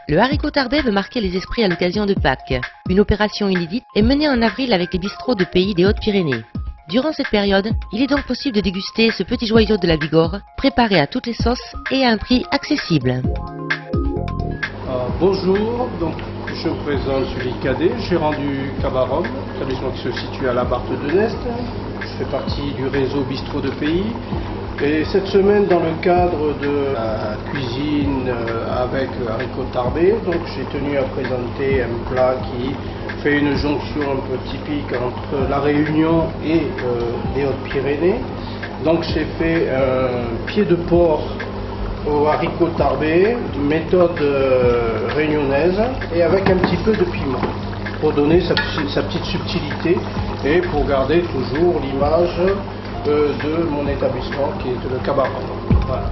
Le haricot tarbais veut marquer les esprits à l'occasion de Pâques. Une opération inédite est menée en avril avec les bistrots de pays des Hautes-Pyrénées. Durant cette période, il est donc possible de déguster ce petit joyau de la Bigorre, préparé à toutes les sauces et à un prix accessible. Bonjour, donc je me présente Julie Cadet, gérant du Cabarom, établissement qui se situe à la Barthe de Nest. Je fais partie du réseau Bistrot de Pays. Et cette semaine, dans le cadre de la cuisine avec haricot tarbais, donc j'ai tenu à présenter un plat qui fait une jonction un peu typique entre la Réunion et les Hautes-Pyrénées. Donc j'ai fait un pied de porc au haricot tarbais, méthode réunionnaise, et avec un petit peu de piment, pour donner sa petite subtilité et pour garder toujours l'image de mon établissement qui est le Cabaret. Voilà.